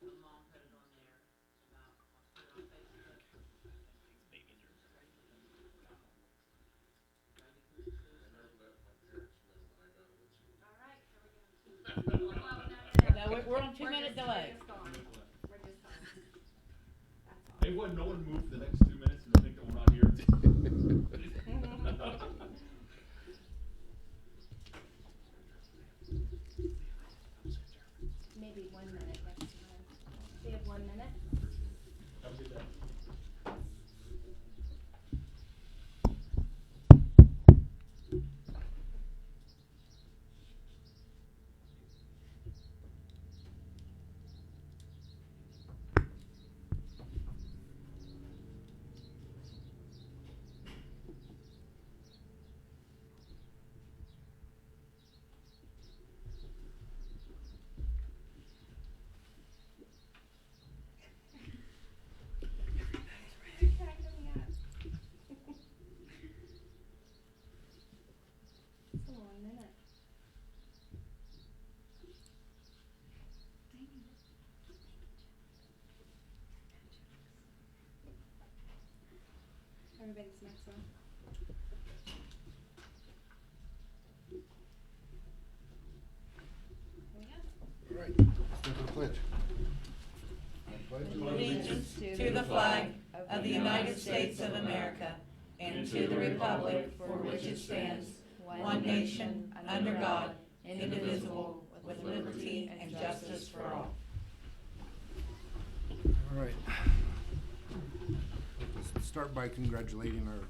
No, we're on 2 minute delay. We're just on. That's all. Hey, what? No one moved for the next 2 minutes and think that we're not here. Maybe 1 minute next time. We have 1 minute. Have a good day. Cracking me up. It's a 1 minute. Dang it. Everybody's next one. All right, stand for the pledge. I pledge Allegiance to the flag of the United States of America and to the republic for which it stands, one nation, under God, indivisible, with liberty and justice for all. All right. Let's start by congratulating our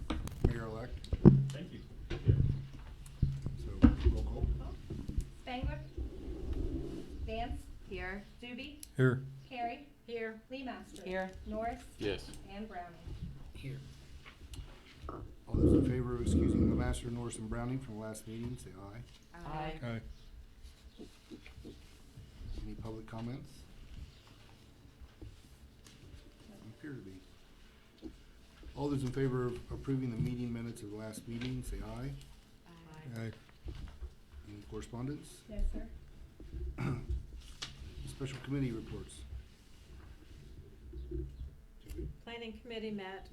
mayor-elect. Thank you. So, roll call. Spangler. Vance. Here. Doobie. Here. Carey. Here. Lee Master. Here. Norris. Yes. And Browning. Here. All those in favor of excusing the master, Norris, and Browning from the last meeting, say aye. Aye. Aye. Any public comments? Doesn't appear to be. All those in favor of approving the meeting minutes of the last meeting, say aye. Aye. Any correspondence? Yes, sir. Special committee reports. Planning committee met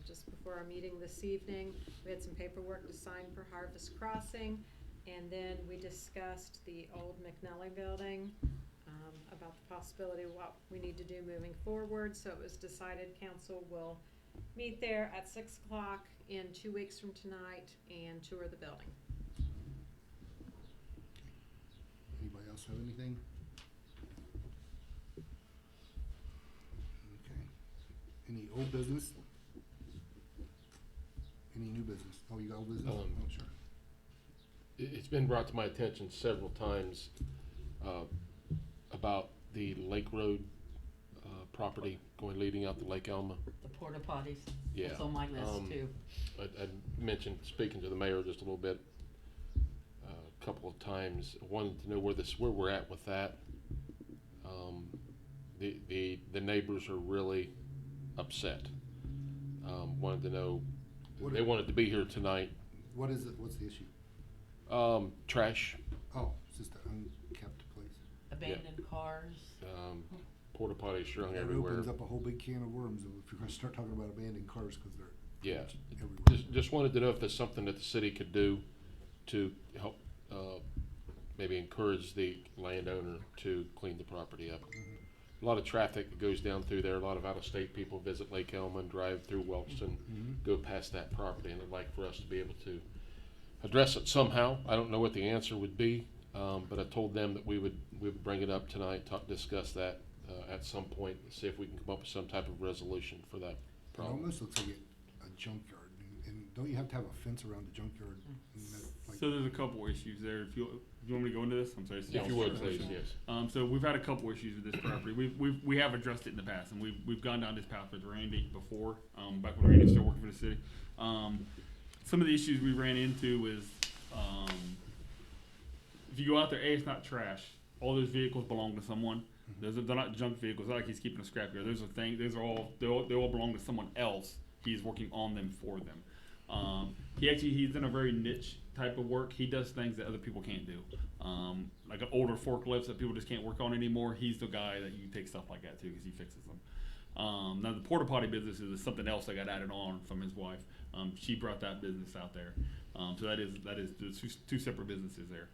just before our meeting this evening. We had some paperwork to sign for Harvest Crossing, and then we discussed the old McNally building, about the possibility of what we need to do moving forward. So it was decided council will meet there at 6 o'clock in 2 weeks from tonight and tour the building. Anybody else have anything? Okay. Any old business? Any new business? Oh, you got old business? Oh, sure. It's been brought to my attention several times about the Lake Road property leading out to Lake Elma. The porta potties. Yeah. That's on my list too. I mentioned speaking to the mayor just a little bit, a couple of times. Wanted to know where we're at with that. The neighbors are really upset. Wanted to know. They wanted to be here tonight. What is it? What's the issue? Trash, Oh, it's just an unkept place. Abandoned cars. porta potties strung That everywhere. opens up a whole big can of worms if you're gonna start talking about abandoned cars, cause they're Yeah, everywhere. just wanted to know if there's something that the city could do to help, maybe encourage the landowner to clean the property up. A lot of traffic that goes down through there, a lot of out-of-state people visit Lake Elma and drive through Wellston, go past that property, and I'd like for us to be able to address it somehow. I don't know what the answer would be, but I told them that we would bring it up tonight, discuss that at some point, see if we can come up with some type of resolution for that It problem. almost looks like a junkyard, and don't you have to have a fence around the junkyard? And that, like, So there's a couple issues there. If you want me to go into this, I'm sorry. If you would, please, yes. So we've had a couple issues with this property. We have addressed it in the past, and we've gone down this path with Randy before, back when Randy was still working for the city. Some of the issues we ran into is, if you go out there, it's not trash. All those vehicles belong to someone. They're not junk vehicles. It's not like he's keeping a scrapyard. Those are things. They all belong to someone else. He's working on them for them. He's in a very niche type of work. He does things that other people can't do. Like older forklifts that people just can't work on anymore. He's the guy that you take stuff like that to because he fixes them. Now the porta potty business is something else that got added on from his wife. She brought that business out there. So that is two separate businesses there.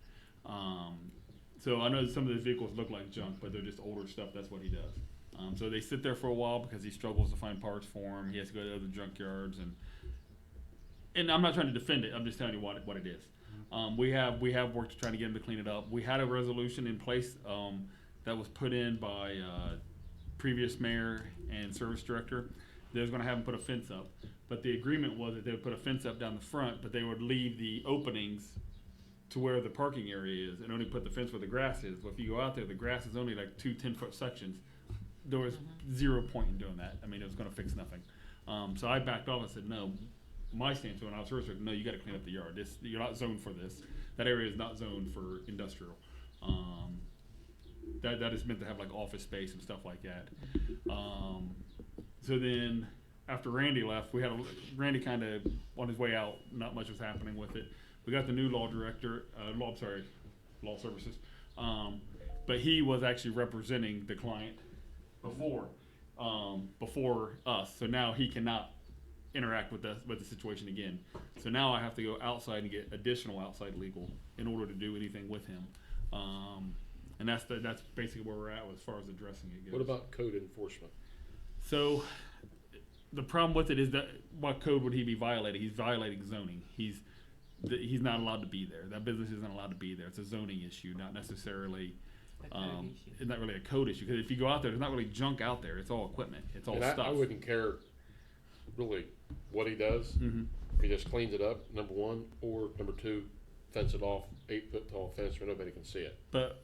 So I know some of those vehicles look like junk, but they're just older stuff. That's what he does. So they sit there for a while because he struggles to find parts for them. He has to go to other junkyards, and I'm not trying to defend it. I'm just telling you what it is. We have worked to try to get him to clean it up. We had a resolution in place that was put in by previous mayor and service director. They was going to have him put a fence up, but the agreement was that they would put a fence up down the front, but they would leave the openings to where the parking area is and only put the fence where the grass is. Well, if you go out there, the grass is only like 2 10-foot sections. There was zero point in doing that. I mean, it was going to fix nothing. So I backed off and said, no. My stance when I was first, no, you got to clean up the yard. You're not zoned for this. That area is not zoned for industrial. That is meant to have like office space and stuff like that. So then after Randy left, Randy kind of on his way out. Not much was happening with it. We got the new law director, law services, but he was actually representing the client before us. So now he cannot interact with the situation again. So now I have to go outside and get additional outside legal in order to do anything with him. And that's basically where we're at as far as addressing it goes. What about code enforcement? So the problem with it is that what code would he be violating? He's violating zoning. He's not allowed to be there. That business isn't allowed to be there. It's a zoning issue, not necessarily. It's not really a code issue because if you go out there, there's not really junk out there. It's all equipment. It's all stuff. I wouldn't care really what he does. Mm-hmm. If he just cleans it up, number one, or number two, fence it off, 8-foot tall fence where nobody can see it. But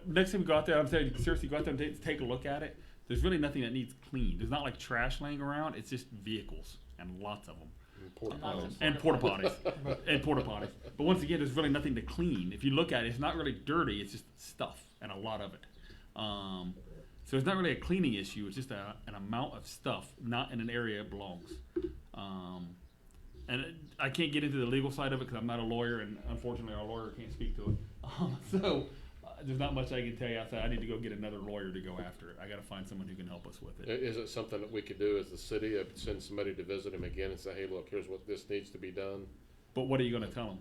next time we go out there, I'm saying seriously, go out there and take a look at it. There's really nothing that needs cleaned. There's not like trash laying around. It's just vehicles and lots of them. And porta potties. And porta potties. But once again, there's really nothing to clean. If you look at it, it's not really dirty. It's just stuff and a lot of it. So it's not really a cleaning issue. It's just an amount of stuff, not in an area it belongs. And I can't get into the legal side of it because I'm not a lawyer, and unfortunately our lawyer can't speak to it. So there's not much I can tell you outside. I need to go get another lawyer to go after it. I got to find someone who can help us with it. Is it something that we could do as the city, send somebody to visit him again and say, hey, look, here's what this needs to be done? But what are you going to tell him?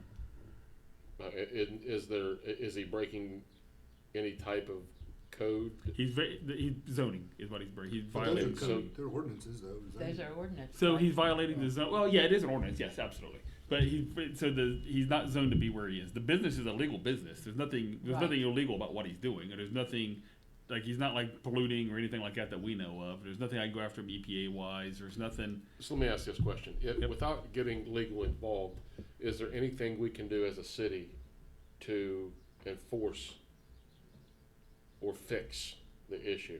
Is he breaking any type of code? He's zoning is what he's breaking. He's violating code. There are ordinances though. Those are ordinance. So he's violating the zone. Well, yeah, it is an ordinance. Yes, absolutely. But he's not zoned to be where he is. The business is a legal business. There's nothing illegal about what he's doing. Or there's nothing like he's not like polluting or anything like that we know of. There's nothing I can go after him EPA wise. There's nothing. So let me ask this question: without getting legal involved, is there anything we can do as a city to enforce or fix the issue?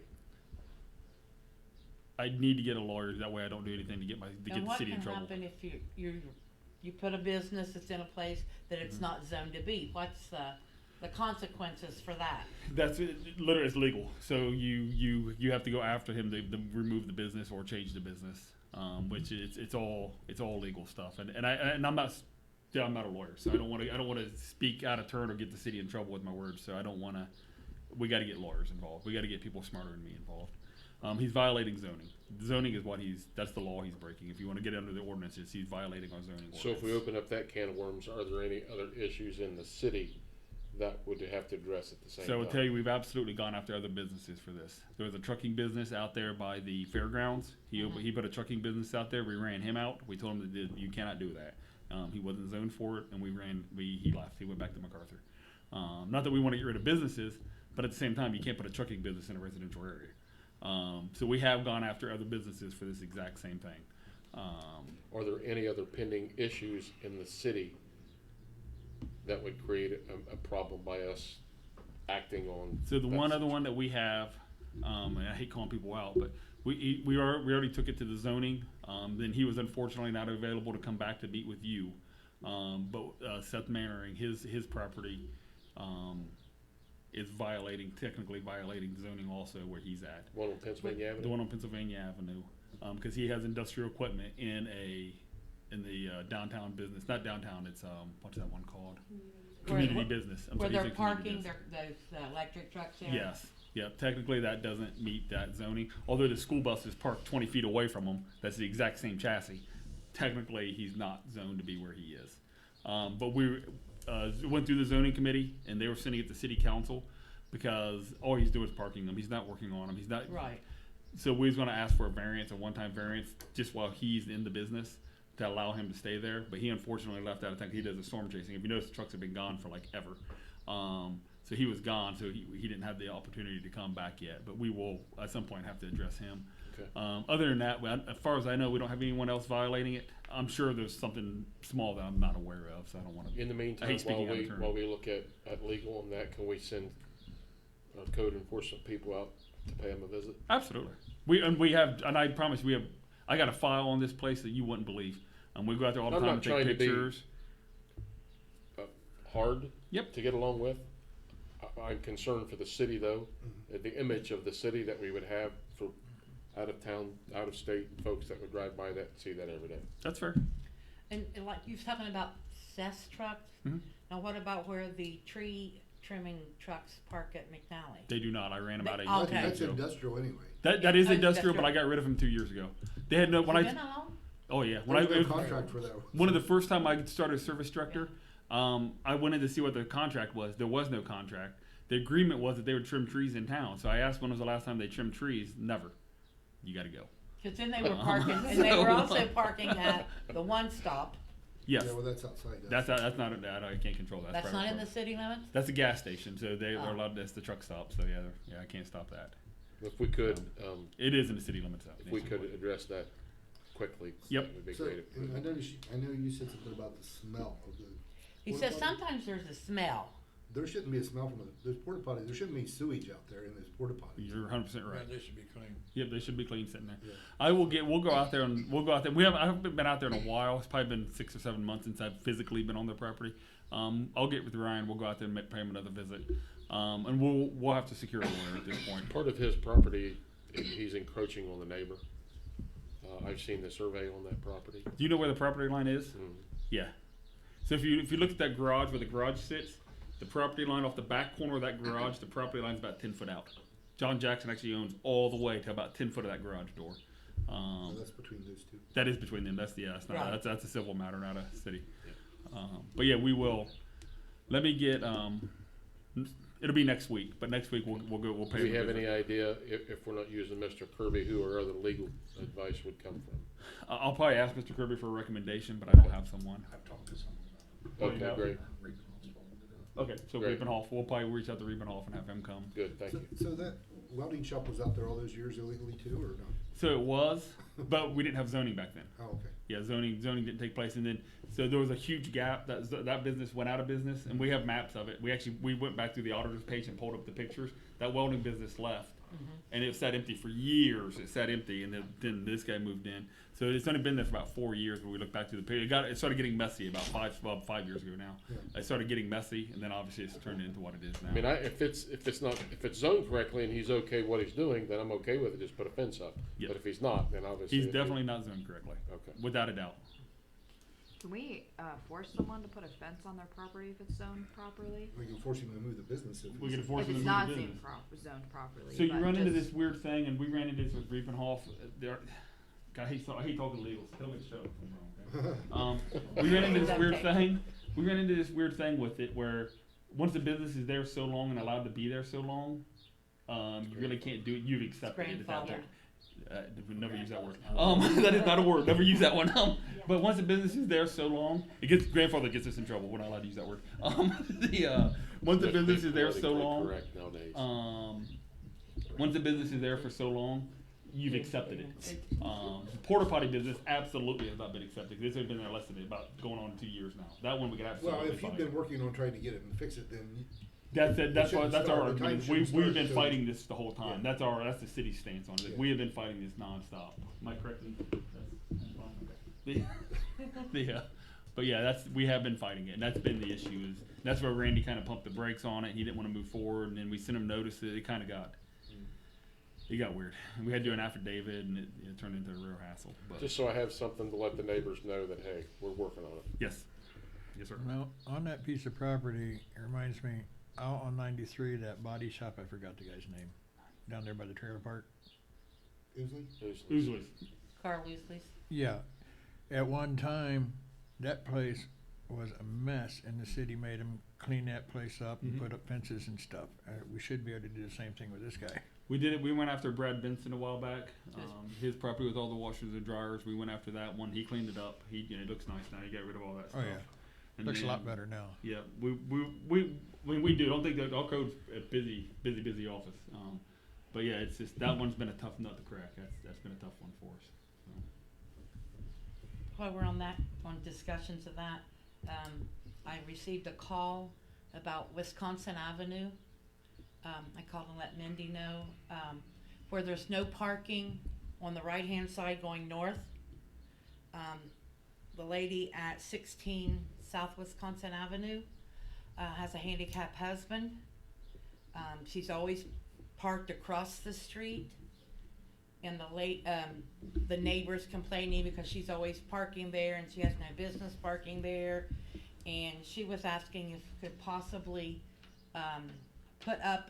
I need to get a lawyer. That way, I don't do anything to get the city in trouble. What can happen if you put a business that's in a place that it's not zoned to be? What's the consequences for that? That's literally it's legal. So you have to go after him to remove the business or change the business, which it's all legal stuff. And I'm not a lawyer, so I don't want to speak out of turn or get the city in trouble with my words. So I don't want to. We got to get lawyers involved. We got to get people smarter than me involved. He's violating zoning. Zoning is that's the law he's breaking. If you want to get under the ordinances, he's violating our zoning ordinance. So if we open up that can of worms, are there any other issues in the city that would have to address at the same time? So I will tell you, we've absolutely gone after other businesses for this. There was a trucking business out there by the fairgrounds. He put a trucking business out there. We ran him out. We told him that you cannot do that. He wasn't zoned for it, and he left. He went back to MacArthur. Not that we want to get rid of businesses, but at the same time, you can't put a trucking business in a residential area. So we have gone after other businesses for this exact same thing. Are there any other pending issues in the city that would create a problem by us acting on? So the one other one that we have, and I hate calling people out, but we already took it to the zoning. Then he was unfortunately not available to come back to meet with you. But Seth Mannering, his property, is technically violating zoning also where he's at. One on Pennsylvania Avenue? The one on Pennsylvania Avenue. Because he has industrial equipment in a downtown business, not downtown, it's, what's that one called? Where- Community business. I'm Where sorry, they're you said community parking business. those electric trucks there? Yes, yeah, technically that doesn't meet that zoning, although the school bus is parked 20 feet away from him, that's the exact same chassis. Technically, he's not zoned to be where he is. But we, went through the zoning committee, and they were sending it to city council, because all he's doing is parking them, he's not working on them, he's not. Right. So we was gonna ask for a variance, a one-time variance, just while he's in the business, to allow him to stay there, but he unfortunately left out of town, he does the storm chasing, if you notice, the trucks have been gone for like ever. So he was gone, so he didn't have the opportunity to come back yet, but we will, at some point, have to address him. Okay. Other than that, as far as I know, we don't have anyone else violating it. I'm sure there's something small that I'm not aware of, so I don't wanna. In the I meantime, hate speaking out of turn. while we look at legal on that, can we send our code enforcement people out to pay them a visit? Absolutely. I promise I got a file on this place that you wouldn't believe. We go out there all the I'm time not and take trying to be- pictures. Hard Yep. to get along with. I'm concerned for the city though, the image of the city that we would have for out of town, out of state folks that would drive by that and see that every day. That's fair. And like you was talking about cess trucks, Mhm. now what about where the tree trimming trucks park at McNally? They do not. I ran about 8 Okay. That's years ago. industrial anyway. That is Oh, industrial, but industrial. I got rid of them 2 years ago. They had no when Has it I. been that long? Oh yeah, when There's no I contract for that. one of the first time I started as service director, I went in to see what the contract was. There was no contract. The agreement was that they would trim trees in town. So I asked when was the last time they trimmed trees. Never. You got to go. Cause then they were parking, and they were also parking at the one stop. Yes. Yeah, well, that's outside. That's not that I can't control that. That's private not in the property. city limits? That's a gas station, so they're Oh. allowed. That's the truck stop. So yeah, I can't stop that. If we could, It is in the city limits. if we could address that quickly, Yep. that would be So, great. and I know you said something about the smell of the. He porta says potty. sometimes there's a smell. There shouldn't be a smell from those porta potties. There shouldn't be sewage out there in those porta potties. You're 100% right. They should be clean. Yep, they should be clean sitting there. Yeah. We'll go out there and we'll go out there. I haven't been out there in a while. It's probably been 6 or 7 months since I've physically been on their property. I'll get with Ryan. We'll go out there and pay him another visit. And we'll have to secure a lawyer at this point. Part of his property, he's encroaching on the neighbor. I've seen the survey on that property. Do you know where the property line is? Mm. Yeah. So if you look at that garage where the garage sits, the property line off the back corner of that garage, the property line's about 10 foot out. John Jackson actually owns all the way to about 10 foot of that garage door. So that's between those two. That is between them. That's not Right. that's a civil matter, not a city. But yeah, we will. Let me get. It'll be next week, but next week we'll pay. Do we him a have visit. any idea if we're not using Mr. Kirby, who our other legal advice would come from? I'll probably ask Mr. Kirby for a recommendation, but I don't have someone. I've talked to someone Oh, you Okay, have? great, Okay, so Great. Riepenhoff, we'll probably reach out to Riepenhoff and have him come. good, thank So, you. so that welding shop was out there all those years illegally too, or not? So it was, but we didn't have zoning back then. Oh, okay. Yeah, zoning didn't take place, and then so there was a huge gap. That business went out of business, and we have maps of it. We went back through the auditor's page and pulled up the pictures. That welding business left, and it sat empty for years. It sat empty, and then this guy moved in. So it's only been there for about 4 years. When we look back through the page, it started getting messy about 5 years ago now. Yeah. It started getting messy, and then obviously it's turned into what it is now. I mean, if it's zoned correctly and he's okay what he's doing, then I'm okay with it, just put a fence up. Yep. But if he's not, then obviously. He's definitely not zoned correctly, Okay. without a doubt. Can we force someone to put a fence on their property if it's zoned properly? We can force him to move the business if We it's. can force If him to it's move not the business. zoned properly. So you but run into just- this weird thing, and we ran into this with Riepenhoff. God, I hate talking legals. Tell me to shut up if I'm wrong, okay? We ran into this weird thing. We ran into this weird thing with it where once the business is there so long and allowed to be there so long, you really can't do it. You've accepted it at that Grandfathered. point. We'll never use that word. That is not a word. Never use that one. But once the business is there so long, grandfather gets us in trouble. We're not allowed to use that word. Once the business is there so Politically long, correct nowadays. once the business is there for so long, you've accepted it. The porta potty business absolutely has not been accepted. This has been there less than about going on 2 years now. That one we could Well, absolutely if you've fight. been working on trying to get it and fix it, then That's it. That's shouldn't why. That's our start. The time argument. shouldn't We've start been till- fighting this the whole time. Yeah. That's the city's stance on it. Yeah. We have been fighting this nonstop. Am I correct? But yeah, we have been fighting it, and that's been the issue. That's where Randy kind of pumped the brakes on it. He didn't want to move forward, and then we sent him notice that it kind of got. it got weird. We had to do an affidavit, and it turned into a real hassle. But Just so I have something to let the neighbors know that, hey, we're working on it. yes, yes, sir. Now, on that piece of property, it reminds me, out on 93, that body shop, I forgot the guy's name, down there by the trailer park. Usually? Usually, Carl Usley's. Yeah, at one time, that place was a mess, and the city made them clean that place up and Mhm. put up fences and stuff. We should be able to do the same thing with this guy. we did it. We went after Brad Benson a while back. Yes. His property with all the washers and dryers. We went after that one. He cleaned it up. It looks nice now. He got rid of all that Oh, stuff. yeah. And Looks a then- lot better now. Yeah, we do. I don't think that our code's a busy office. But yeah, it's just that one's been a tough nut to crack. That's been a tough one for us. So. While we're on discussions of that, I received a call about Wisconsin Avenue. I called and let Mindy know, where there's no parking on the right-hand side going north. The lady at 16 South Wisconsin Avenue, has a handicapped husband. She's always parked across the street. And the neighbor's complaining because she's always parking there and she has no business parking there. And she was asking if we could possibly put up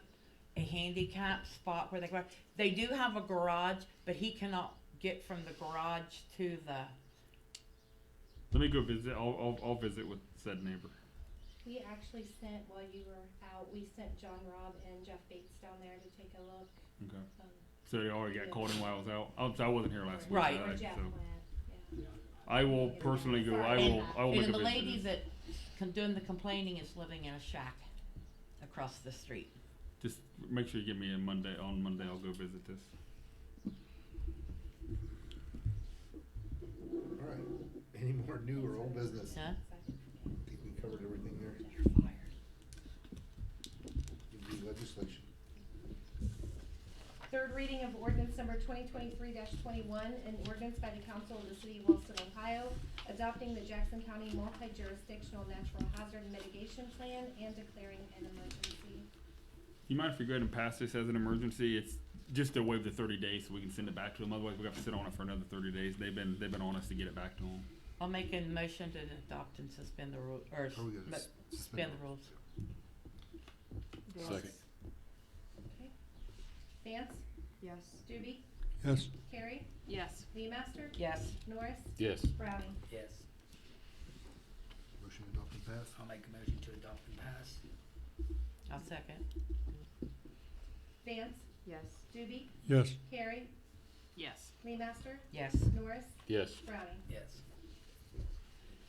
a handicap spot where they do have a garage, but he cannot get from the garage to the. Let me go visit. I'll visit with said neighbor. We actually sent, while you were out, we sent John Robb and Jeff Bates down there to take a look. Okay. Um, So they already got called in while I was out. I wasn't here last week. Right. Or Jeff So went, yeah. I will personally go. I will make a And the visit. lady that doing the complaining is living in a shack across the street. Just make sure you give me a Monday. On Monday, I'll go visit this. All right. Any more new or old business? Huh? I think we covered everything there. Review legislation. Third reading of ordinance number 2023-21, an ordinance by the council of the city of Wellston, Ohio, adopting the Jackson County multi-jurisdictional natural hazard mitigation plan and declaring an emergency. You mind if we go ahead and pass this as an emergency? It's just to waive the 30 days so we can send it back to them. Otherwise, we have to sit on it for another 30 days. They've been on us to get it back to them. I'll make a motion to adopt and suspend the rule, or Oh, we gotta but suspend the rules. Second. Okay. Vance, Yes. Doobie, Yes. Carey, Yes. Leemaster, Yes. Norris, Yes. Browning. Yes, Motion to adopt and pass. I'll make a motion to adopt and pass. I'll second. Vance, Yes. Doobie, Yes. Carey, Yes. Leemaster, Yes. Norris, Yes. Browning. Yes,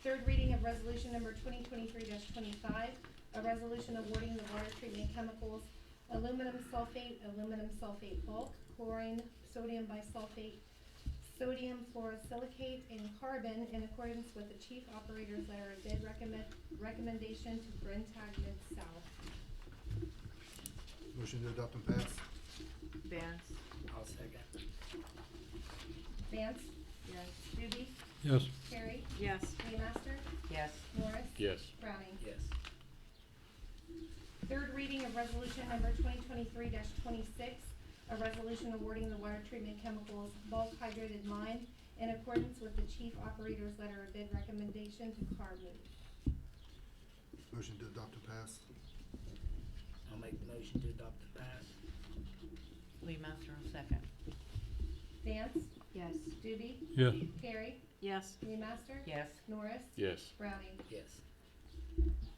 Third reading of resolution number 2023-25, a resolution awarding the water treatment chemicals aluminum sulfate bulk, chlorine, sodium bisulfate, sodium fluorosilicate, and carbon in accordance with the chief operator's letter of bid recommendation to Brentag Mid-South. Motion to adopt and pass. Vance. I'll second. Vance, Yes. Doobie, Yes. Carey, Yes. Leemaster, Yes. Norris, Yes. Browning. Yes, Third reading of resolution number 2023-26, a resolution awarding the water treatment chemicals bulk hydrated lime in accordance with the chief operator's letter of bid recommendation to Carmove. Motion to adopt and pass. I'll make the motion to adopt and pass. Leemaster will second. Vance, Yes. Doobie, Yes. Carey, Yes. Leemaster, Yes. Norris, Yes. Browning. Yes,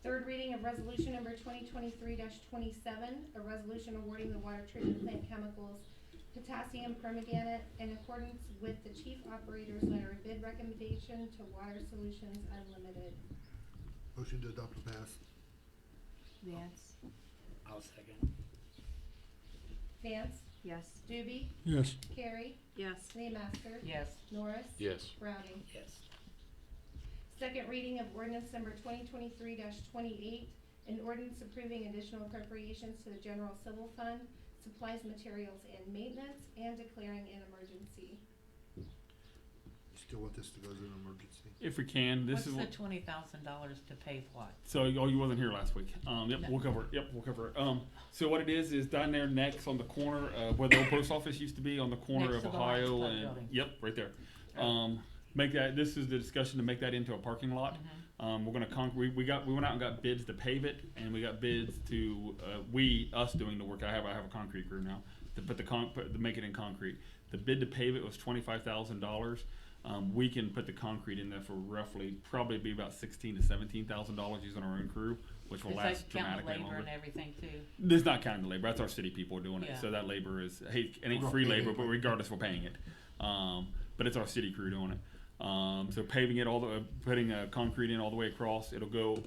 Third reading of resolution number 2023-27, a resolution awarding the water treatment plant chemicals potassium permanganate in accordance with the chief operator's letter of bid recommendation to Water Solutions Unlimited. Motion to adopt and pass. Vance. I'll second. Vance, Yes. Doobie, Yes. Carey, Yes. Leemaster, Yes. Norris, Yes. Browning. Yes, Second reading of ordinance number 2023-28, an ordinance approving additional appropriations to the general civil fund, supplies, materials, and maintenance, and declaring an emergency. still want this to go as an emergency? If we can, this What's is the what, $20,000 to pay what? so, oh, you wasn't here last week. Yep, No. we'll cover it. Yep, we'll cover it. So what it is down there next on the corner, where the old post office used to be, on the corner Next of to the Lions Ohio Club and, building. yep, right there. Make that, this is the discussion to make that into a parking lot. Mhm. We're gonna we went out and got bids to pave it, and we got bids to, us doing the work. I have a concrete crew now, to put to make it in concrete. The bid to pave it was $25,000. We can put the concrete in there for probably be about $16,000 to $17,000 using our own crew, which will Does last that count the dramatically labor longer. and everything too? This is not counting the labor. That's our city people doing it. Yeah. So that labor is, hey, it ain't We're free gonna pay labor, it, but but- regardless, we're paying it. But it's our city crew doing it. So paving it putting concrete in all the way across. It'll go.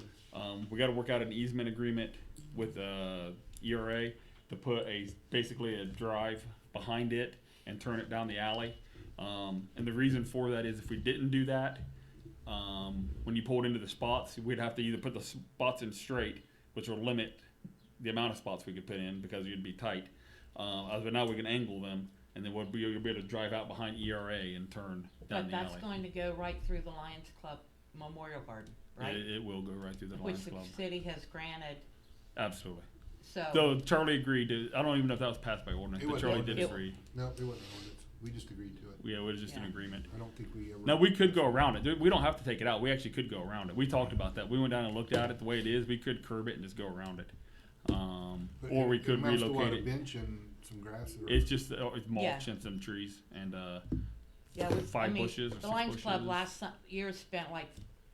We got to work out an easement agreement with ERA to put basically a drive behind it and turn it down the alley. And the reason for that is if we didn't do that, when you pulled into the spots, we'd have to either put the spots in straight, which will limit the amount of spots we could put in because you'd be tight. But now we can angle them, and then you'll be able to drive out behind ERA and turn down But the that's alley. going to go right through the Lions Club Memorial Garden, right? It will go right through the Which Lions the Club. city has granted, Absolutely. so. Though Charlie agreed to, I don't even know if that was passed by ordinance, It but wasn't Charlie did ordinance. agree. No, it wasn't an ordinance. We just agreed to it. Yeah, it was just an Yeah. agreement. I don't think we ever. Now, we could go around it. We don't have to take it out. We actually could go around it. We talked about that. We went down and looked at it the way it is. We could curb it and just go around it. But Or we it could amounts to what, relocate a it. bench and some grass. Or It's just it's mulch Yeah. and some trees and Yeah, we, I five mean, bushes or the six Lions Club bushes. year spent like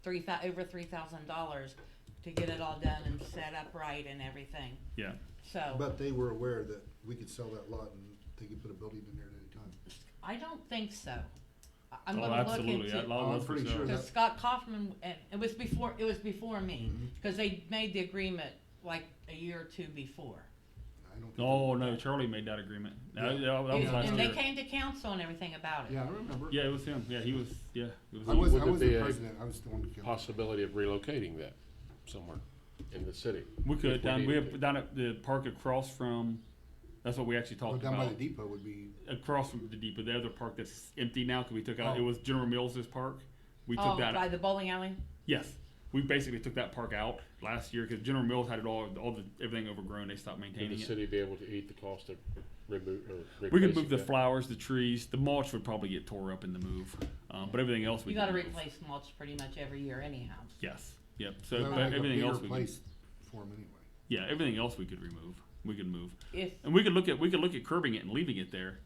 over $3,000 to get it all done and set up right and everything. Yeah. So, But they were aware that we could sell that lot and they could put a building in there at any time. I don't think so. I'm Oh, gonna look absolutely. into. Oh, I'm pretty sure Because that- Scott Kaufman, and it was before me, Mhm. because they made the agreement like a year or two before. I don't think. Oh no, Charlie made that agreement. Yeah. That was last And year. they came to council and everything about it. Yeah, I remember. Yeah, it was him. Yeah, he was. Yeah, it was. I him. was Would there the be a president. I was the one that killed it. Possibility of relocating that somewhere in the city. We if could down. We needed have to. down at the park across from. That's what we actually Well, talked down by about. the depot would be. Across from the depot, the other park that's empty now because we took out. Oh. It was General Mills' park. We Oh, took that. by the bowling alley? Yes, we basically took that park out last year because General Mills had it everything overgrown. They stopped Would maintaining the it. city be able to eat the cost of remove or We could replacing move the that? flowers, the trees, the mulch would probably get tore up in the move, but everything else we You could gotta move. replace mulch pretty much every year anyhow. Yes, yep. That So would but make a everything bigger else we could, place for them anyway. yeah, everything else we could remove. We could move, If, and we could look at curbing it and leaving it there,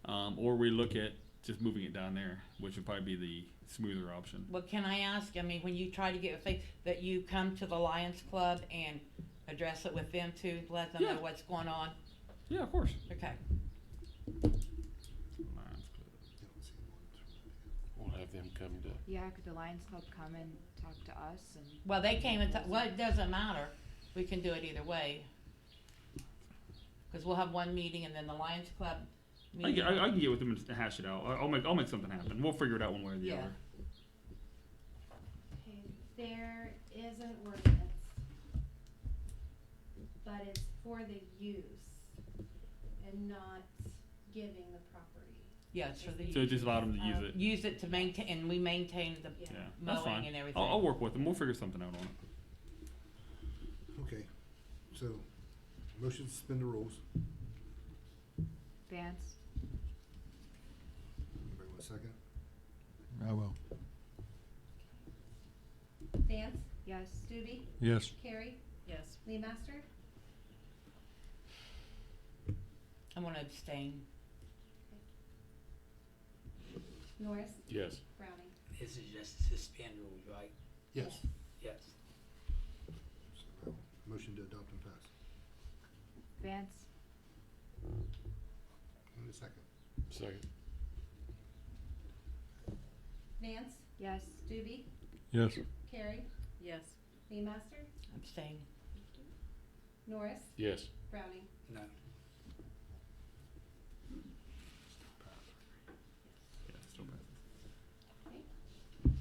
or we look at just moving it down there, which would probably be the smoother option. what can I ask, I mean, when you try to get, that you come to the Lions Club and address it with them too, let them Yeah. know what's going on? Yeah, of course. Okay. You don't see one. We'll have them come to. Yeah, could the Lions Club come and talk to us and? Well, they came and, well, it doesn't matter, we can do it either way. Cause we'll have one meeting and then the Lions Club I meeting. can get with them and hash it out. I'll make something happen. We'll figure it out one way or the Yeah. other. Okay, there is an ordinance, but it's for the use and not giving the property. Yes, for the. So just allow them to use it. Use it to maintain, and we maintain the Yeah. Yeah, that's mowing fine. and everything. I'll work with them. We'll figure something out on it. Okay, so, motion to suspend the rules. Vance? Anybody want a second? I will. Vance, Yes. Stubby, Yes. Carrie, Yes. Lee Master, I'm gonna abstain. Norris, Yes. Browning. This is just suspend rules, right? Yes. Yes. So now, motion to adopt and pass. Vance? In a second. Second. Vance, Yes. Stubby, Yes. Carrie, Yes. Lee Master, Abstain. Norris, Yes. Browning. No. Yeah, still passes.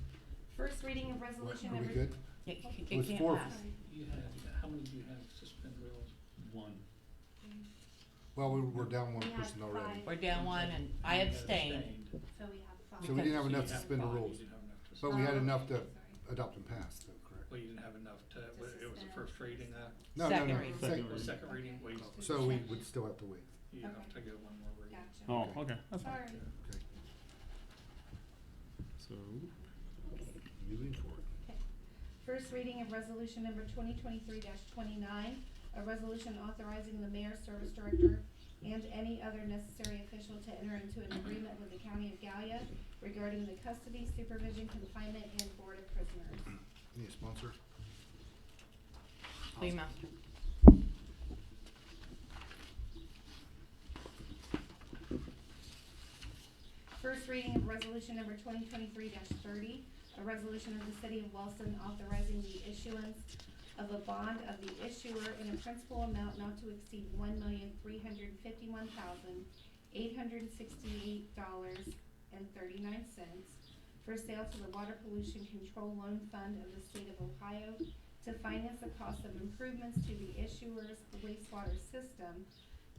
First reading of resolution Are we number. good? It With can't four- pass. You have, how many do you have suspend rules? One. Well, we're down one We have person already. five. We're down one and I abstained. So we have 5. So we didn't have So enough you to have suspend the five, rules, you didn't have enough to but we suspend. had enough to Sorry. adopt and pass, though, correct? Well, you didn't have enough to, it was a first reading, No, Second no, no. reading. or second reading, we, So we would still have to wait. you have to go one more reading. Gotcha. Oh, okay, that's fine. Sorry. Okay, So, moving forward. First reading of resolution number 2023-29, a resolution authorizing the mayor, service director, and any other necessary official to enter into an agreement with the county of Gallia regarding the custody, supervision, confinement, and board of prisoners. Need a sponsor? Lee Master. First reading of resolution number 2023-30, a resolution of the city of Wellston authorizing the issuance of a bond of the issuer in a principal amount not to exceed $1,351,868.39 for sale to the Water Pollution Control Loan Fund of the state of Ohio to finance the cost of improvements to the issuer's wastewater system,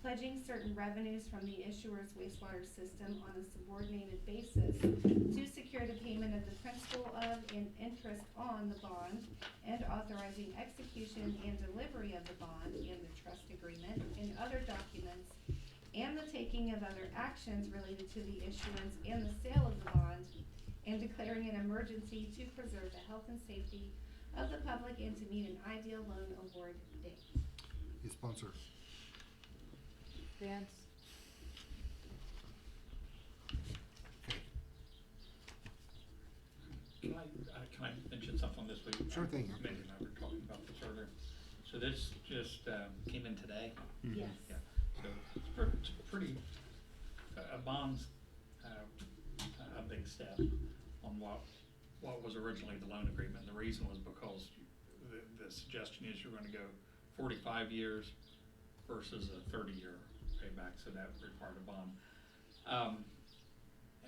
pledging certain revenues from the issuer's wastewater system on a subordinated basis to secure the payment of the principal of and interest on the bond, and authorizing execution and delivery of the bond and the trust agreement and other documents, and the taking of other actions related to the issuance and the sale of the bond, and declaring an emergency to preserve the health and safety of the public and to meet an ideal loan award date. Need a sponsor? Vance. Can I mention something on this week? Sure thing. Maybe and I were talking about this earlier. So this just, came in today. Yes. Yeah, so it's pretty, a bond's, a big step on what was originally the loan agreement. The reason was because the suggestion is you're gonna go 45 years versus a 30-year payback, so that required a bond.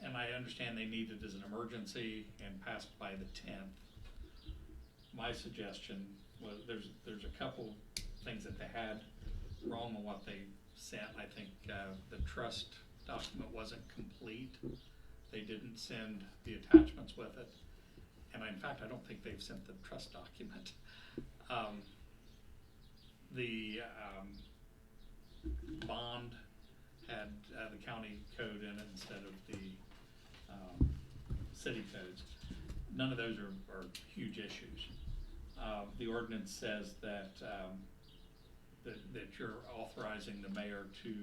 And I understand they need it as an emergency and passed by the 10th. My suggestion was, there's a couple things that they had wrong on what they sent. I think, the trust document wasn't complete. They didn't send the attachments with it. And in fact, I don't think they've sent the trust document. The bond had the county code in it instead of the city codes. None of those are huge issues. The ordinance says that that you're authorizing the mayor to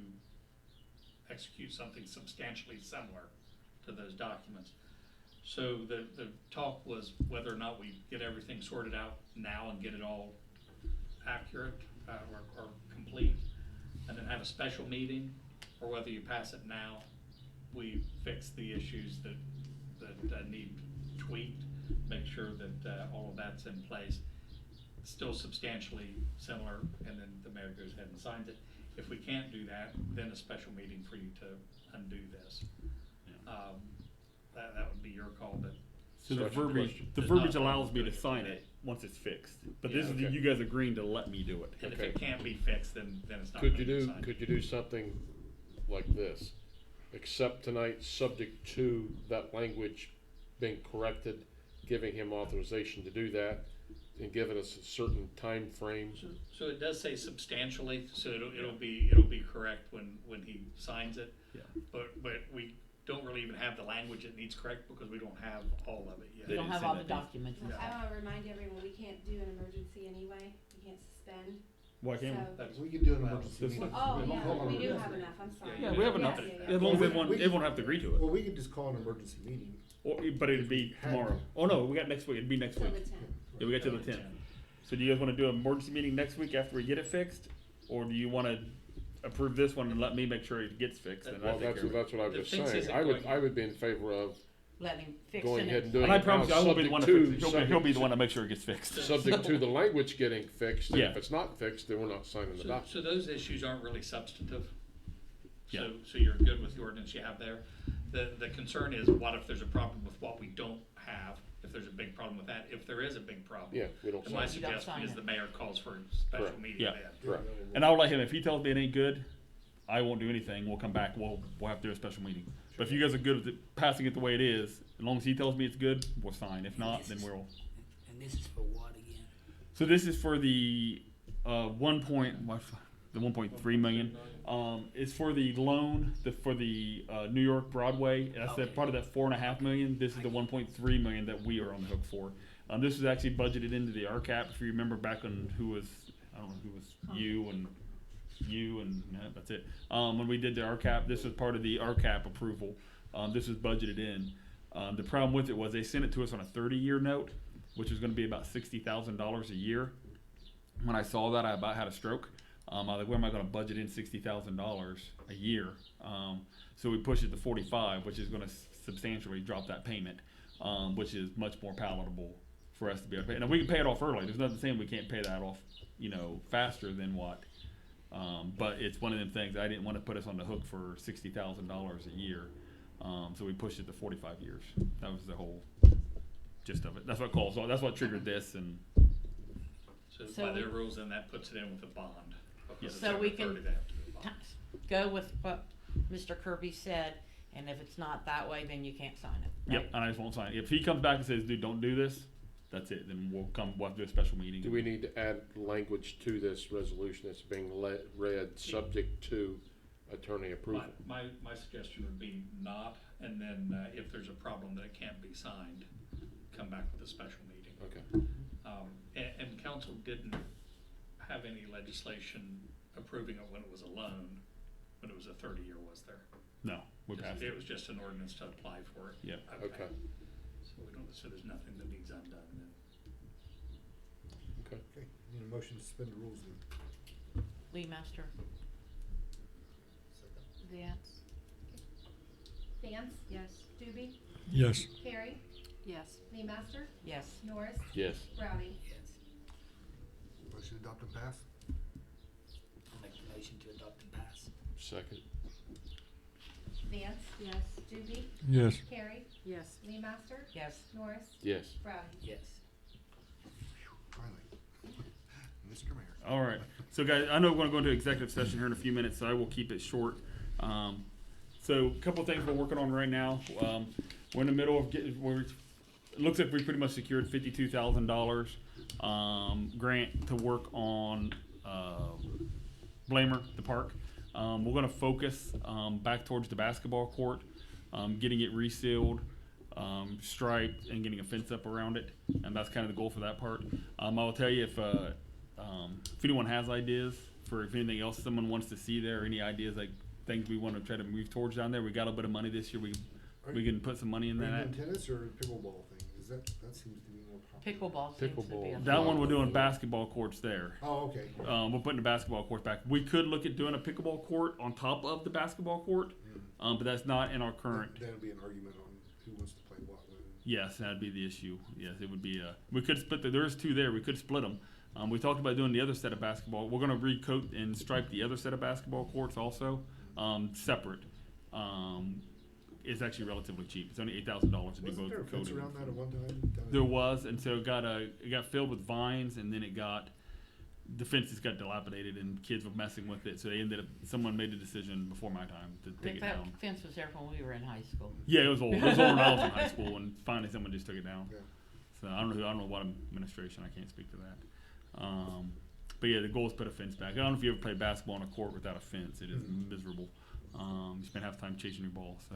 execute something substantially similar to those documents. So the talk was whether or not we get everything sorted out now and get it all accurate or complete, and then have a special meeting, or whether you pass it now, we fix the issues that need tweaked, make sure that all of that's in place, still substantially similar, and then the mayor goes ahead and signs it. If we can't do that, then a special meeting for you to undo this. That would be your call, but so the Such a verbiage, question. the Does verbiage not allows me to today. sign it once it's fixed. But Yeah, this is okay. you guys agreeing to let me do it. and if Okay. it can't be fixed, then it's not. Could gonna you be do, signed. could you do something like this? Accept tonight, subject to that language being corrected, giving him authorization to do that, and giving us a certain time frame. So it does say substantially, so it'll be correct when he signs it. Yeah. But we don't really even have the language that needs correct because we don't have all of it We They yet. don't didn't have say all the that. documents. Yeah. I wanna remind everyone, we can't do an emergency anyway, we can't suspend, Why can't we? so. That's- We could do an Well, emergency this meeting. is- Oh, Hold yeah, on, we do hold on. have enough, I'm sorry. Yeah, we have Yes, enough. yeah, yeah. As long as We- everyone we- have to agree to it. Well, we could just call an emergency meeting. Or, but it'd be tomorrow. Oh no, we got next week. It'd be next Till week. the 10th. Yeah, we got till the 10th. So do you guys want to do an emergency meeting next week after we get it fixed, or do you want to approve this one and let me make sure it gets fixed? And I Well, take that's, care of it? that's what I was The just fix saying. isn't I going- would be in favor of Let him fix going it. ahead and doing And I it now, promise you, I won't be the one to subject fix it. to, He'll be the one to make sure it gets fixed. subject to the language getting fixed, and Yeah. if it's not fixed, then we're not signing the document. So those issues aren't really substantive. Yeah. So you're good with the ordinance you have there. The concern is, what if there's a problem with what we don't have? If there's a big problem with that, if there is a big problem. Yeah, we don't then my sign You don't suggestion sign is it. the mayor calls for a special Correct. meeting Yeah. then. Correct. And I'll let him. If he tells me it ain't good, I won't do anything. We'll come back. We'll have to do a special meeting. But if you guys are good with it, passing it the way it is, as long as he tells me it's good, we'll sign. If not, then we'll. And this is for what again? So this is for the the 1.3 million. It's for the loan for the New York Broadway. That's Okay. part of that 4.5 million. This is the 1.3 million that we are on the hook for. This was actually budgeted into the RCAP. If you remember back on I don't know who was you and no, that's it. When we did the RCAP, this was part of the RCAP approval. This was budgeted in. The problem with it was they sent it to us on a 30-year note, which was going to be about $60,000 a year. When I saw that, I about had a stroke. I was like, where am I going to budget in $60,000 a year? So we pushed it to 45, which is going to substantially drop that payment, which is much more palatable for us to be able to pay. Now we can pay it off early. There's nothing saying we can't pay that off, faster than what. But it's one of them things. I didn't want to put us on the hook for $60,000 a year, so we pushed it to 45 years. That was the whole gist of it. That's what caused. That's what triggered this. And So by their rules, then that puts it in with a bond. Because it's So we over can 30, they have to do a bond. Go with what Mr. Kirby said, and if it's not that way, then you can't sign it. yep, right? and I just won't sign it. If he comes back and says, "Dude, don't do this," that's it. Then we'll have to do a special meeting. Do we need to add language to this resolution that's being read, subject to attorney approval? My suggestion would be not, and then if there's a problem that it can't be signed, come back with a special meeting. Okay. And council didn't have any legislation approving it when it was a loan, when it was a 30-year, was there? No, we passed It it. was just an ordinance to apply for it. Yep. Okay. So there's nothing that needs undone then. Okay. Okay, need a motion to suspend the rules then. Lee Master. Vance? Vance, Yes. Doobie, Yes. Carey, Yes. Lee Master, Yes. Norris, Yes. Rowdy. Yes. Motion to adopt and pass? I'll make a motion to adopt and pass. Second. Vance, Yes. Doobie, Yes. Carey, Yes. Lee Master, Yes. Norris, Yes. Rowdy. Yes. Finally. Mr. Mayor. All right. So, guys, I know we're going to go into executive session here in a few minutes, so I will keep it short. So, a couple of things we're working on right now. We're in the middle of getting. It looks like we pretty much secured $52,000 grant to work on Blamer, the park. We're going to focus back towards the basketball court, getting it resealed, striped, and getting a fence up around it. And that's kind of the goal for that part. I will tell you if anyone has ideas for if anything else someone wants to see there, any ideas like things we want to try to move towards down there. We got a bit of money this year. We can put some money in Are you that. doing tennis or pickleball thing? That seems to be more popular. Pickleball seems to be Pickleball. a. That one we're doing basketball courts there. Oh, okay. We're putting the basketball court back. We could look at doing a pickleball court on top of the basketball court, but that's not in our current. That'll be an argument on who wants to play what when. Yes, that'd be the issue. Yes, it would be. We could split. There's two there. We could split them. We talked about doing the other set of basketball. We're going to recoat and stripe the other set of basketball courts also, separate. It's actually relatively cheap. It's only $8,000 to do Wasn't both there a fence coating. around that at one time? There was, and so it got filled with vines, and then the fences got dilapidated, and kids were messing with it. So someone made the decision before my time to take it That down. fence was there when we were in high school. Yeah, it was old. It was old when I was in high school, and finally someone just took it down. Yeah. So I don't know what administration. I can't speak to that. But yeah, the goal is to put a fence back. I don't know if you ever played basketball on a court without a fence. It is miserable. You spend half the time chasing your ball. So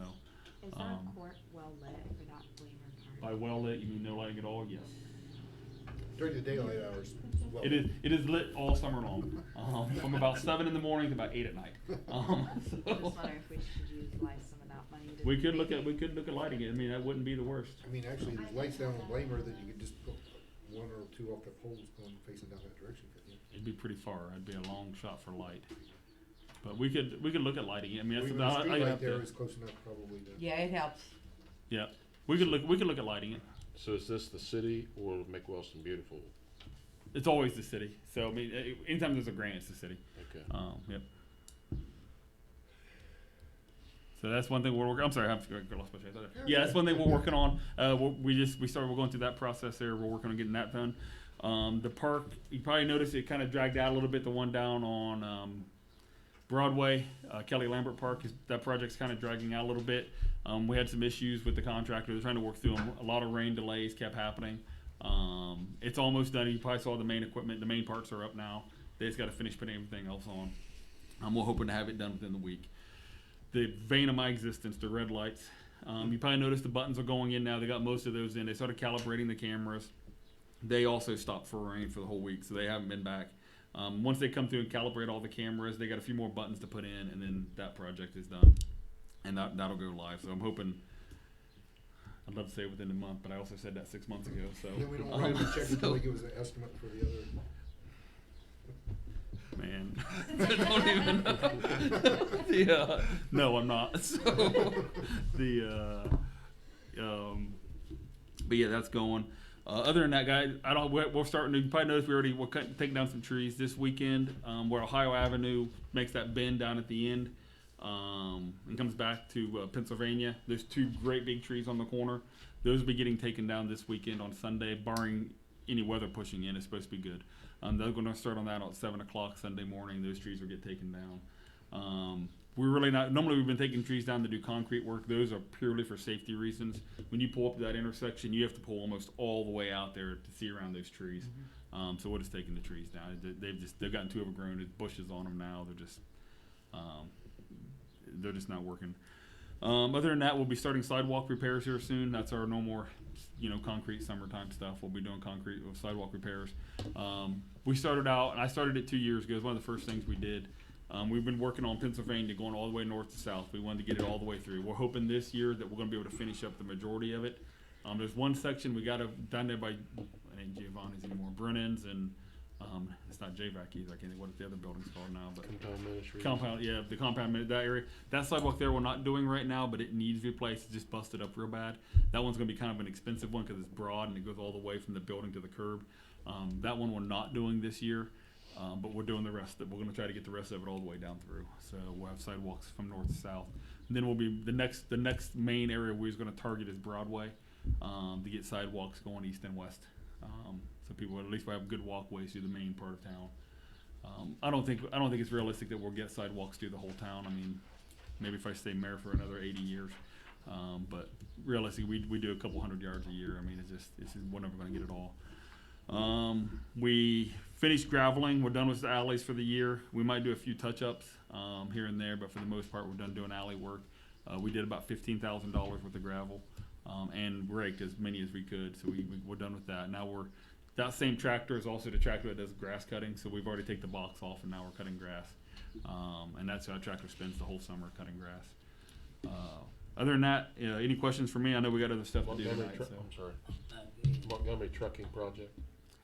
Is our court well lit for that Blamer part? by well lit, you mean no lighting at all? Yes. During the daylight hours. Well, It is lit all summer long, from about 7 in the morning to about 8 at night. Just wondering if we should utilize some of that money to. We could look at lighting it. I mean, that wouldn't be the worst. I mean, actually, there's lights down on Blamer that you could just put one or two off the poles going facing down that direction. Couldn't you? It'd be pretty far. It'd be a long shot for light. But we could look at lighting it. I mean, Or that's even a I street light have there to. is close enough probably to. Yeah, it helps. Yeah, we could look at lighting it. So is this the city or make Wellston beautiful? It's always the city. So I mean, anytime there's a grant, it's the city. Okay. Yep. So that's one thing we're working. I'm sorry, I lost my train of thought. Yeah, that's one thing we're working on. We're going through that process there. We're working on getting that done. The park, you probably noticed it kind of dragged out a little bit. The one down on Broadway, Kelly Lambert Park, that project's kind of dragging out a little bit. We had some issues with the contractor. They're trying to work through them. A lot of rain delays kept happening. It's almost done. You probably saw the main equipment. The main parts are up now. They just got to finish putting everything else on. We're hoping to have it done within the week. The vein of my existence, the red lights. You probably noticed the buttons are going in now. They got most of those in. They started calibrating the cameras. They also stopped for rain for the whole week, so they haven't been back. Once they come through and calibrate all the cameras, they got a few more buttons to put in, and then that project is done. And that'll go live. So I'm hoping, I'd love to say within a month, but I also said that 6 months ago. So Then we don't have to check until they give us an estimate for the other. man, I don't even know. No, I'm not. So but yeah, that's going. Other than that, guy, we're starting to. You probably noticed we're taking down some trees this weekend. Where Ohio Avenue makes that bend down at the end, and comes back to Pennsylvania. There's 2 great big trees on the corner. Those will be getting taken down this weekend on Sunday, barring any weather pushing in. It's supposed to be good. They're going to start on that at 7 o'clock Sunday morning. Those trees will get taken down. We're really not. Normally, we've been taking trees down to do concrete work. Those are purely for safety reasons. When you pull up to that intersection, you have to pull almost all the way out there to see around those trees. So we're just taking the trees down. They've gotten too overgrown. There's bushes on them now. They're just not working. Other than that, we'll be starting sidewalk repairs here soon. That's our no more, concrete summertime stuff. We'll be doing concrete with sidewalk repairs. We started out, and I started it 2 years ago. It was one of the first things we did. We've been working on Pennsylvania, going all the way north to south. We wanted to get it all the way through. We're hoping this year that we're going to be able to finish up the majority of it. There's one section we got down there by, I ain't Giovanni's anymore, Brennan's, and it's not JVAC either. I can't think what the other building's called now. But the compound, that area. That sidewalk there we're not doing right now, but it needs replaced. It's just busted up real bad. That one's going to be kind of an expensive one because it's broad and it goes all the way from the building to the curb. That one we're not doing this year. But we're doing the rest. We're going to try to get the rest of it all the way down through. So we'll have sidewalks from north to south. And then we'll be the next main area we're going to target is Broadway, to get sidewalks going east and west. So people at least will have good walkways through the main part of town. I don't think it's realistic that we'll get sidewalks through the whole town. I mean, maybe if I stay mayor for another 80 years. But realistically, we do a couple hundred yards a year. I mean, we're never going to get it all. We finished graveling. We're done with the alleys for the year. We might do a few touch-ups here and there, but for the most part, we're done doing alley work. We did about $15,000 worth of gravel and raked as many as we could, so we're done with that. Now that same tractor is also the tractor that does grass cutting, so we've already taken the box off and now we're cutting grass. And that's how our tractor spends the whole summer cutting grass. Other than that, any questions for me? I know we got other stuff to do tonight. I'm sorry. Montgomery trucking project.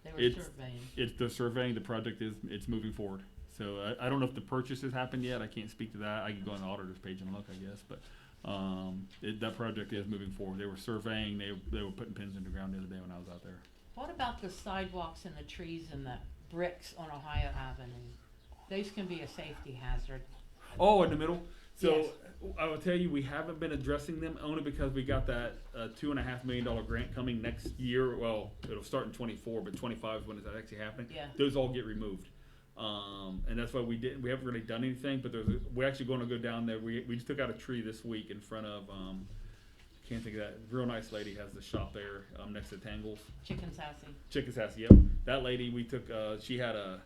They were surveying. It's the surveying. The project it's moving forward. So I don't know if the purchase has happened yet. I can't speak to that. I can go on the auditor's page and look, I guess. But that project is moving forward. They were surveying. They were putting pins in the ground the other day when I was out there. What about the sidewalks and the trees and the bricks on Ohio Avenue? Those can be a safety hazard. Oh, in the middle. So Yes. I will tell you, we haven't been addressing them only because we got that $2.5 million grant coming next year. Well, it'll start in 24, but 25 is when it's actually happening. Yeah. Those all get removed, and that's why we haven't really done anything. But we're actually going to go down there. We just took out a tree this week in front of. Can't think of that. Real nice lady has the shop there next to Tangles. Chicken sassy. Chicken sassy. Yep. That lady we took. She had a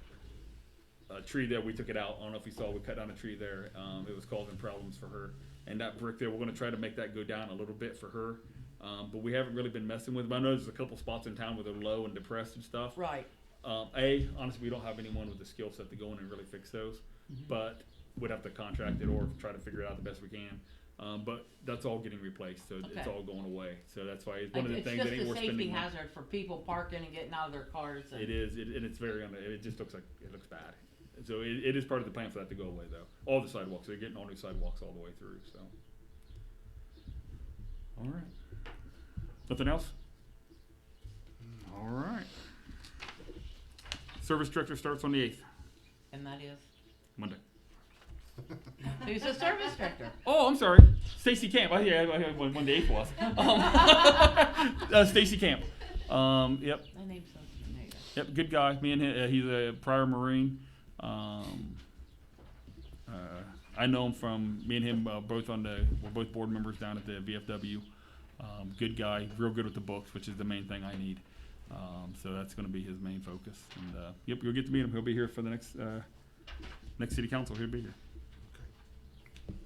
tree there. We took it out. I don't know if you saw. We cut down a tree there. It was causing problems for her. And that brick there, we're going to try to make that go down a little bit for her. But we haven't really been messing with them. I know there's a couple spots in town where they're low and depressed and stuff. Right. Honestly, we don't have anyone with the skill set to go in and really fix those. Mm-hmm. But we'd have to contract it or try to figure it out the best we can. But that's all getting replaced, so it's Okay. all going away. So that's why it's one of the It's things just that ain't a worth safety spending money. hazard for people parking and getting out of their cars. And It is, and it's very, it just looks like, it looks bad. So it is part of the plan for that to go away, though. All the sidewalks, they're getting all new sidewalks all the way through, so. All right. Nothing else? All right. Service director starts on the 8th, And that is, Monday. who's the service director? Oh, I'm sorry. Stacy Camp. I when the 8th was. Stacy Camp. Yep. That name sounds familiar. Yep, good guy. Me and him, he's a prior Marine. I know him from, me and him, we're both board members down at the VFW. Good guy, real good with the books, which is the main thing I need. So that's gonna be his main focus. And, yep, you'll get to meet him. He'll be here for the next city council. He'll be here. Okay.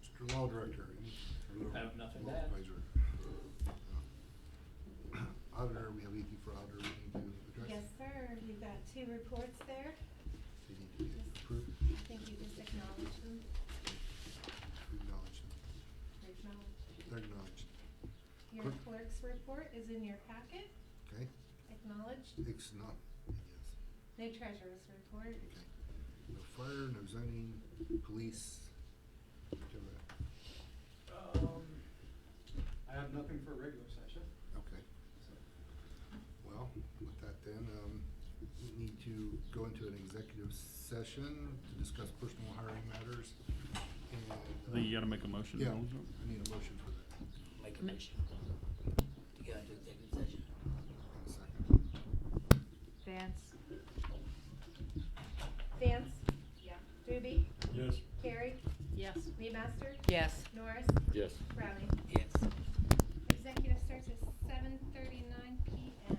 Mr. Law Director. I have nothing to Law add. Advisor. Auditor, we have anything for auditor we need to address? Yes, sir, you've got 2 reports there. They need to be approved, I think you just acknowledge them. acknowledged. Acknowledge. They're acknowledged. Your Clerk. clerk's report is in your packet, Okay, acknowledged. it's not, yes, No treasurer's report. okay. No fire, no zoning, police. whichever. I have nothing for a regular session. Okay. Well, with that then, we need to go into an executive session to discuss personal hiring matters. And, I think you gotta make a motion. yeah, I need a motion for that. Make a motion to go into executive session. In a second. Vance? Vance? Yeah. Doobie? Yes. Carey? Yes. Newmaster? Yes. Norris? Yes. Rowley? Yes. Executive starts at 7:39 PM.